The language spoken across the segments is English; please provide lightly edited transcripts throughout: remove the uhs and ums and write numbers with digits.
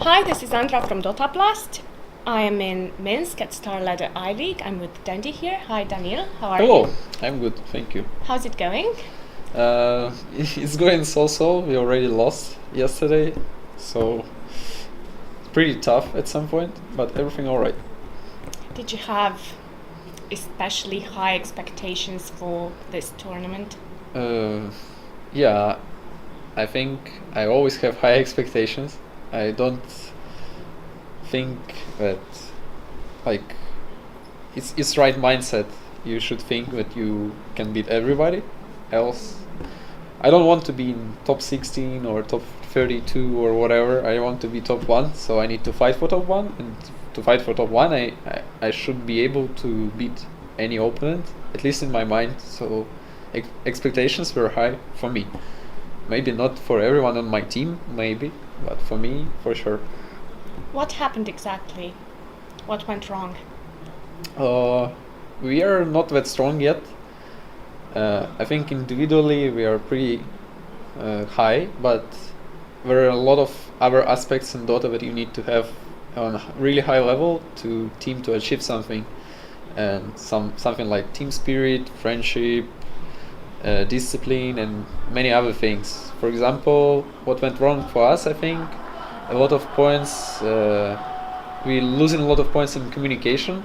Hi, this is Andra from Dota Blast. I am in Minsk at StarLadder I-League. I'm with Dendi here. Hi, Daniel. How are Hello, you? I'm good, thank you. How's it going? It's going so-so. We already lost yesterday, so it's pretty tough at some point, but everything alright. Did you have especially high expectations for this tournament? Yeah, I think I always have high expectations. I don't think that, like, it's right mindset. You should think that you can beat everybody else. I don't want to be in top 16 or top 32 or whatever. I want to be top 1, so I need to fight for top 1, and to fight for top 1 I should be able to beat any opponent, at least in my mind. So expectations were high for me. Maybe not for everyone on my team, maybe, but for me, for sure. What happened exactly? What went wrong? We are not that strong yet. I think individually we are pretty high, but there are a lot of other aspects in Dota that you need to have on a really high level to team to achieve something, and something like team spirit, friendship, discipline, and many other things. For example, what went wrong for us, I think, a lot of points. We're losing a lot of points in communication.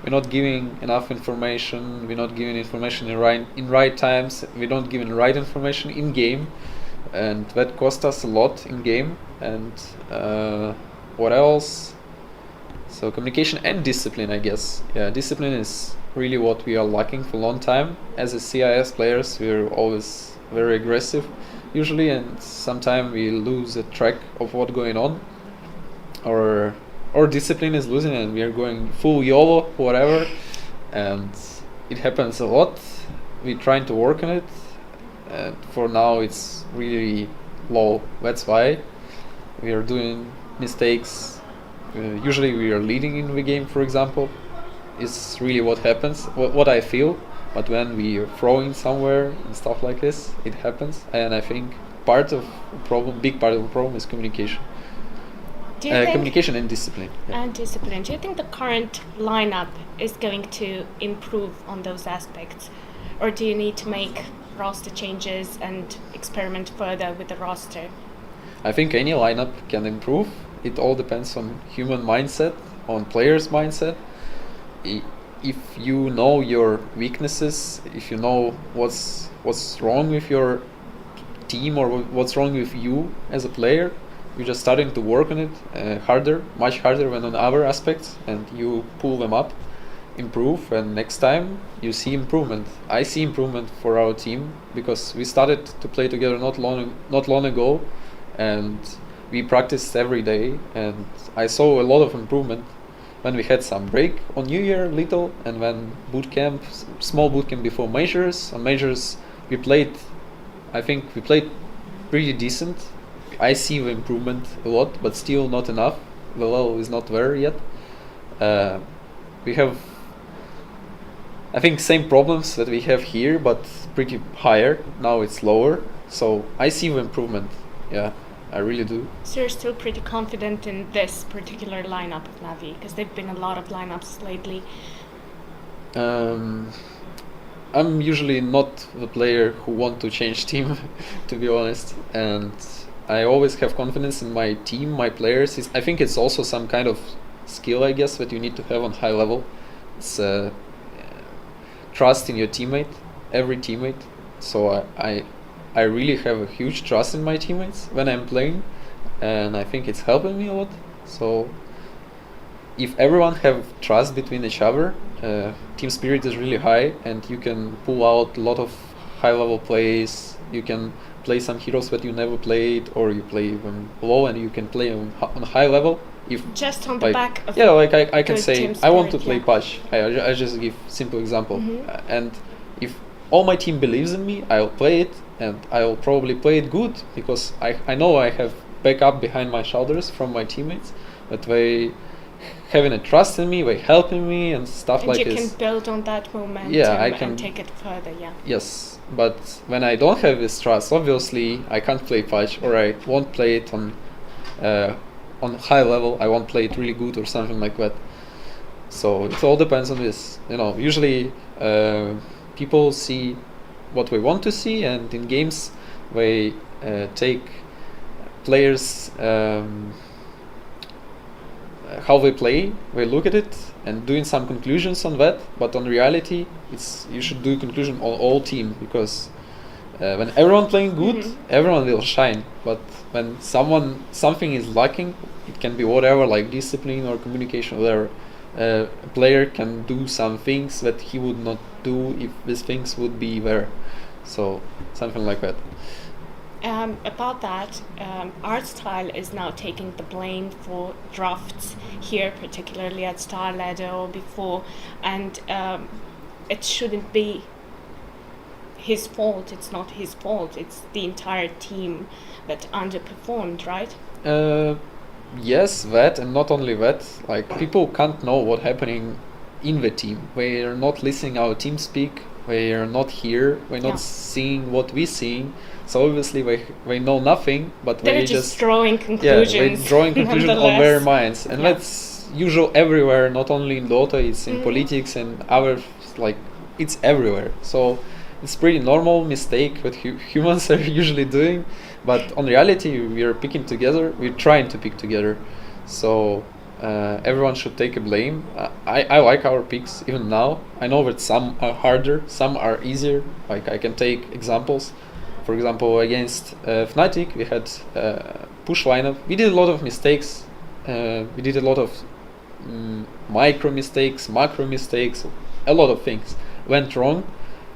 We're not giving enough information. We're not giving information in right times. We don't give the right information in game, and that cost us a lot in game. And what else? So communication and discipline, I guess. Yeah, discipline is really what we are lacking for a long time. As a CIS players, we're always very aggressive, usually, and sometimes we lose a track of what's going on. Or discipline is losing and we are going full YOLO, whatever, and it happens a lot. We're trying to work on it, and for now it's really low. That's why we are doing mistakes. Usually we are leading in the game, for example. It's really what happens, what I feel, but when we are throwing somewhere and stuff like this, it happens. And I think big part of the problem is communication. Communication and discipline. Yeah. And discipline. Do you think the current lineup is going to improve on those aspects? Or do you need to make roster changes and experiment further with the roster? I think any lineup can improve. It all depends on human mindset, on players' mindset. If you know your weaknesses, if you know what's wrong with your team or what's wrong with you as a player, you're just starting to work on it much harder than on other aspects, and you pull them up, improve, and next time you see improvement. I see improvement for our team because we started to play together not long ago, and we practiced every day, and I saw a lot of improvement when we had some break on New Year, little, and when small bootcamp before majors. On majors we played pretty decent. I see the improvement a lot, but still not enough. The level is not there yet. We have, I think, same problems that we have here, but pretty higher. Now it's lower, so I see the improvement. Yeah, I really do. So you're still pretty confident in this particular lineup of Navi, because there've been a lot of lineups lately. I'm usually not the player who want to change team, to be honest, and I always have confidence in my team, my players. I think it's also some kind of skill, I guess, that you need to have on high level. It's trust in your teammate, every teammate. So I really have a huge trust in my teammates when I'm playing, and I think it's helping me a lot. So if everyone have trust between each other, team spirit is really high, and you can pull out a lot of high level plays. You can play some heroes that you never played, or you play them low and you can play on high level. If just on the back of I can say I want to play patch. I just give simple example, and if all my team believes in me, I'll play it, and I'll probably play it good because I know I have backup behind my shoulders from my teammates, that they having a trust in me, they helping me and stuff like this. And you can build on that momentum and take it further, yeah. Yes, but when I don't have this trust, obviously I can't play patch, or I won't play it on on high level. I won't play it really good or something like that. So it all depends on this. Usually people see what we want to see, and in games they take players how they play, they look at it and doing some conclusions on that. But on reality, you should do conclusion on all team, because when everyone playing good, everyone will shine. But when something is lacking, it can be whatever, like discipline or communication, whatever. A player can do some things that he would not do if these things would be there. So something like that. About that, art style is now taking the blame for drafts here, particularly at StarLadder or before, and it shouldn't be his fault. It's not his fault. It's the entire team that underperformed, right? Yes, that, and not only that. Like, people can't know what's happening in the team. They are not listening our team speak. They are not here. We're not seeing what we're seeing. So obviously they know nothing, but they're just drawing conclusions. Yeah, they're drawing conclusions on their minds, and that's usual everywhere. Not only in Dota, it's in politics and other, like, it's everywhere. So it's pretty normal mistake that humans are usually doing, but on reality we are picking together. We're trying to pick together. So everyone should take a blame. I like our picks even now. I know that some are harder, some are easier. Like, I can take examples. For example, against Fnatic, we had push lineup. We did a lot of mistakes. We did a lot of micro mistakes, macro mistakes. A lot of things went wrong.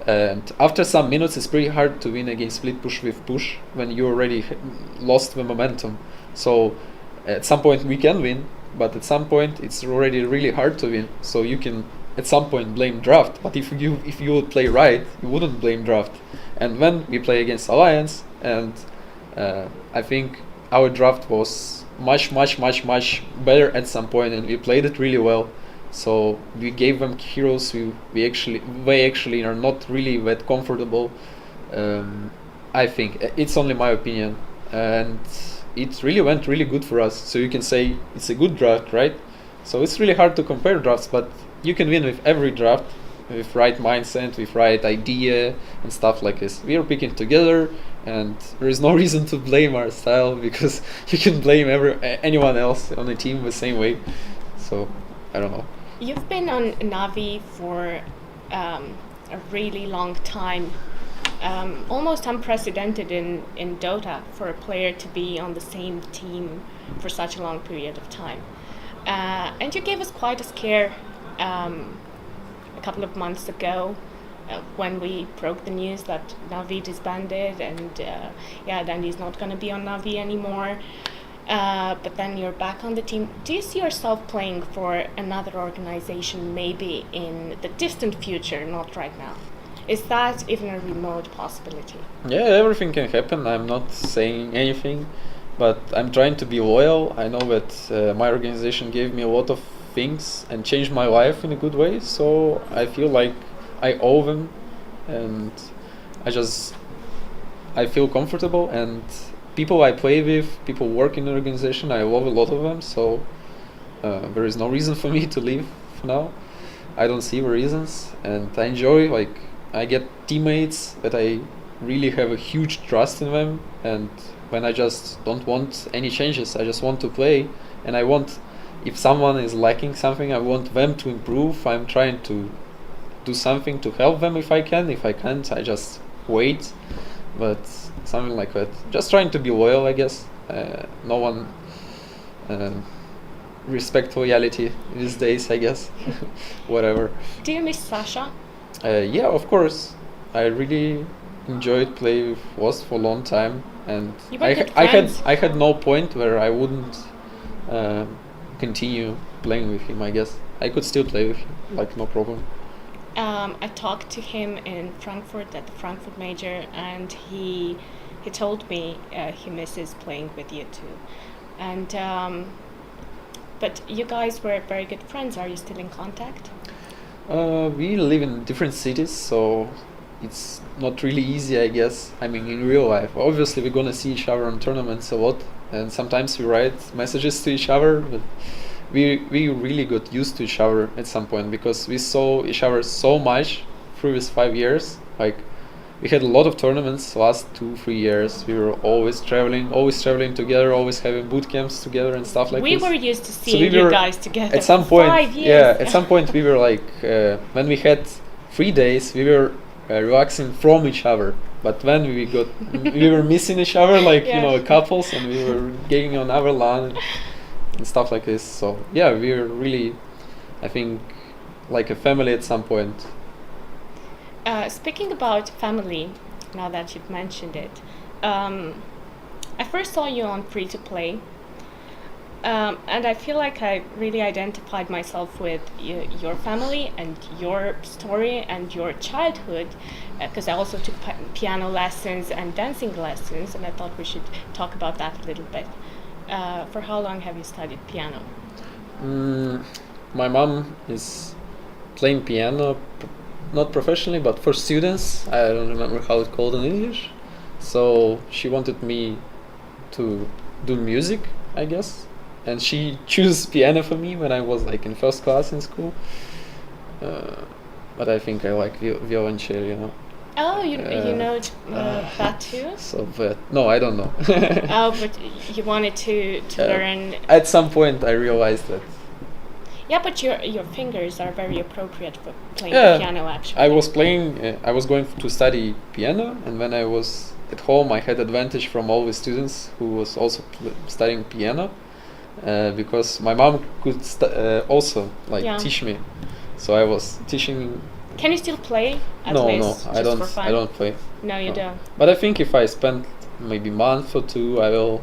And after some minutes, it's pretty hard to win against split push with push when you already lost the momentum. So at some point we can win, but at some point it's already really hard to win. So you can at some point blame draft, but if you would play right, you wouldn't blame draft. And when we play against Alliance, and I think our draft was much better at some point, and we played it really well. So we gave them heroes they actually are not really that comfortable. I think it's only my opinion, and it really went really good for us. So you can say it's a good draft, right? So it's really hard to compare drafts, but you can win with every draft, with right mindset, with right idea and stuff like this. We are picking together, and there is no reason to blame our style, because you can blame anyone else on the team the same way. So I don't know. You've been on Navi for a really long time, almost unprecedented in Dota for a player to be on the same team for such a long period of time. And you gave us quite a scare a couple of months ago when we broke the news that Navi disbanded, and Dendi's not going to be on Navi anymore. But then you're back on the team. Do you see yourself playing for another organization maybe in the distant future, not right now? Is that even a remote possibility? Yeah, everything can happen. I'm not saying anything, but I'm trying to be loyal. I know that my organization gave me a lot of things and changed my life in a good way, so I feel like I owe them, and I feel comfortable, and people I play with, people work in the organization, I love a lot of them, so there is no reason for me to leave now. I don't see the reasons, and I enjoy, like, I get teammates that I really have a huge trust in them, and when I just don't want any changes, I just want to play, and I want, if someone is lacking something, I want them to improve. I'm trying to do something to help them if I can. If I can't, I just wait, but something like that. Just trying to be loyal, I guess. No one respect loyalty these days, I guess. Whatever. Do you miss Sasha? Yeah, of course. I really enjoyed playing with Woz for a long time, and I had no point where I wouldn't continue playing with him. I guess I could still play with him, like, no problem. I talked to him in Frankfurt at the Frankfurt Major, and he told me he misses playing with you too. And but you guys were very good friends. Are you still in contact? We live in different cities, so it's not really easy, I guess. I mean, in real life, obviously we're gonna see each other on tournaments a lot, and sometimes we write messages to each other, but we really got used to each other at some point because we saw each other so much through these 5 years. Like, we had a lot of tournaments last 2-3 years. We were always traveling together, always having boot camps together and stuff like We this. were used to So seeing we you were- guys together At some for point, 5 years. yeah, at some point we were like, when we had 3 days, we were relaxing from each other. But when we were missing each other, like, Yeah. couples, and we were getting on our LAN and stuff like this. So yeah, we were really, I think, like a family at some point. Speaking about family, now that you've mentioned it, I first saw you on Free to Play, and I feel like I really identified myself with your family and your story and your childhood, because I also took piano lessons and dancing lessons, and I thought we should talk about that a little bit. For how long have you studied piano? My mom is playing piano, not professionally, but for students. I don't remember how it's called in English. So she wanted me to do music, I guess, and she chose piano for me when I was like in first class in school. But I think I like violoncello, Oh, you know that too? So, but no, I don't know. Oh, but you wanted to learn. At some point, I realized that. Yeah, but your fingers are very appropriate for playing Yeah, piano. Actually, I was playing. I was going to study piano, and when I was at home, I had advantage from all the students who was also studying piano, because my mom could also Yeah. teach me. So I was teaching. Can you still play? At No, least, I just don't. For fun? I don't play. No, you No. don't. But I think if I spend maybe a month or two, I will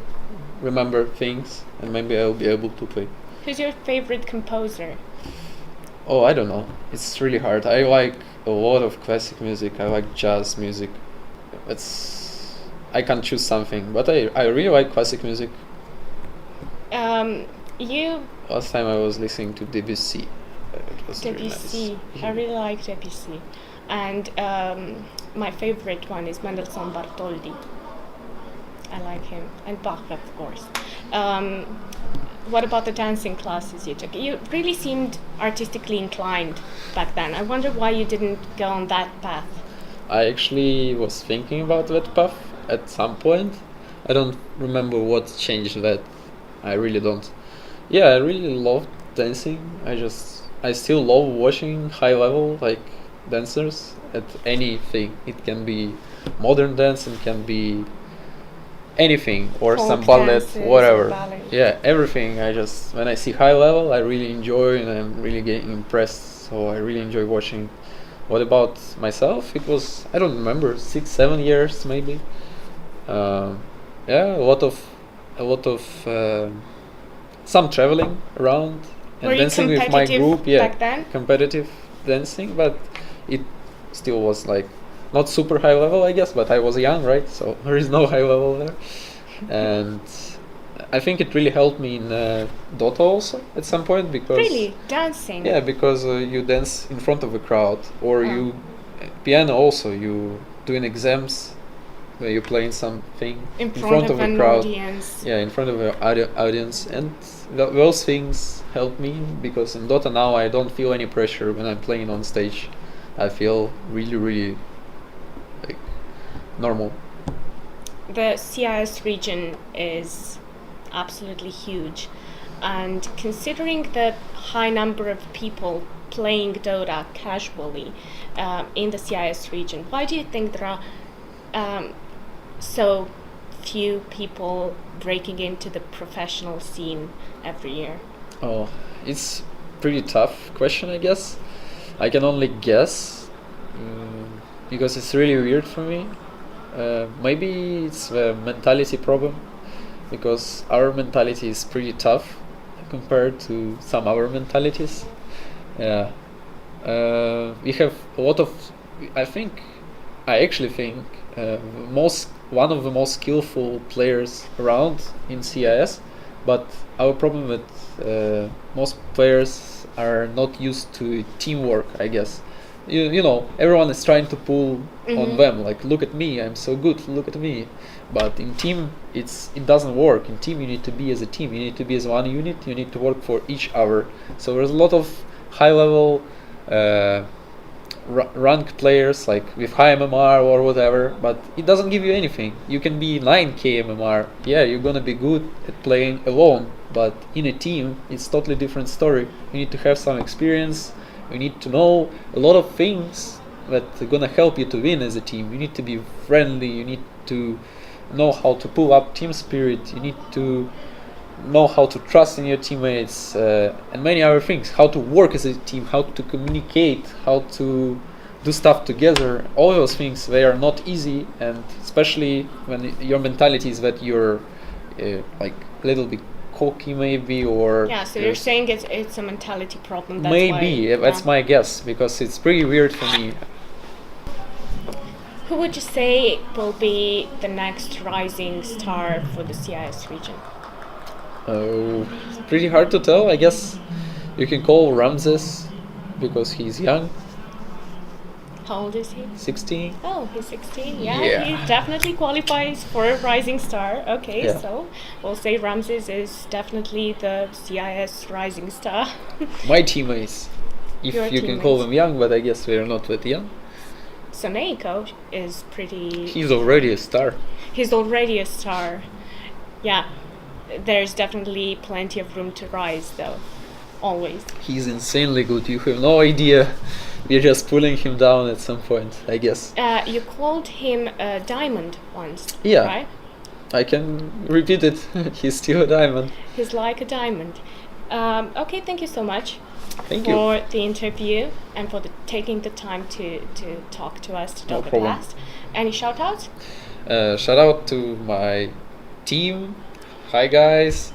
remember things, and maybe I will be able to play. Who's your favorite composer? Oh, I don't know. It's really hard. I like a lot of classic music. I like jazz music. I can't choose something, but I really like classic music. You Last time I was listening to Debussy. It was really Debussy. nice. I really like Debussy, and my favorite one is Mendelssohn Bartholdy. I like him, and Bach, of course. What about the dancing classes you took? You really seemed artistically inclined back then. I wonder why you didn't go on that path. I actually was thinking about that path at some point. I don't remember what changed that. I really don't. Yeah, I really love dancing. I still love watching high level dancers at anything. It can be modern dance, it can be anything, or Folk some ballet, dances, whatever. ballet. Yeah, everything. When I see high level, I really enjoy, and I'm really getting impressed. So I really enjoy watching. What about myself? It was, I don't remember, 6-7 years maybe. Yeah, a lot of some traveling around and Were you dancing with my competitive group. Yeah, back then? competitive dancing, but it still was not super high level, I guess. But I was young, right? So there is no high level there, and I think it really helped me in Dota also at some point because Really, dancing. yeah, because you dance in front of a crowd, or you piano also. You doing exams, where you're playing something in front of a an crowd. audience. Yeah, in front of an audience, and those things help me because in Dota now I don't feel any pressure when I'm playing on stage. I feel really, really normal. The CIS region is absolutely huge, and considering the high number of people playing Dota casually in the CIS region, why do you think there are so few people breaking into the professional scene every year? Oh, it's pretty tough question, I guess. I can only guess because it's really weird for me. Maybe it's a mentality problem because our mentality is pretty tough compared to some other mentalities. Yeah, we have a lot of. I actually think one of the most skillful players around in CIS, but our problem with most players are not used to teamwork, I guess, you know, everyone is trying to pull on Mhm. them, like, look at me, I'm so good, look at me. But in team, it doesn't work. In team, you need to be as a team. You need to be as one unit. You need to work for each other. So there's a lot of high-level ranked players, like with high MMR or whatever, but it doesn't give you anything. You can be 9k MMR. Yeah, you're gonna be good at playing alone, but in a team, it's totally different story. You need to have some experience. You need to know a lot of things that are gonna help you to win as a team. You need to be friendly. You need to know how to pull up team spirit. You need to know how to trust in your teammates, and many other things. How to work as a team, how to communicate, how to do stuff together. All those things, they are not easy, and especially when your mentality is that you're like a little bit cocky maybe, or Yeah, so you're saying it's a mentality problem. That's maybe why, that's my guess, because it's pretty weird for me. Who would you say will be the next rising star for the CIS region? It's pretty hard to tell. I guess you can call Ramses because he's young. How old is he? 16. Oh, he's 16. Yeah, Yeah. he definitely qualifies for a rising star. Okay, Yeah. so we'll say Ramses is definitely the CIS rising star. My teammates, if Your you can call teammates. them young, but I guess they're not that young. Soneiko is pretty. He's already a star. He's already a star. Yeah, there's definitely plenty of room to rise, though. Always. He's insanely good. You have no idea. We're just pulling him down at some point, I guess. You called him a diamond once, Yeah. right? I can repeat it. He's still a diamond. He's like a diamond. Okay, thank you so much Thank you. for the interview and for taking the time to talk to us to No Dota problem. Blast. Any shout outs? Shout out to my team. Hi guys.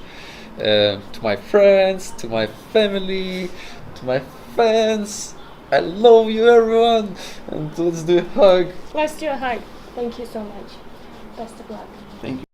To my friends, to my family, to my fans. I love you everyone. And let's do a hug. Let's do a hug. Thank you so much. Best of luck. Thank you.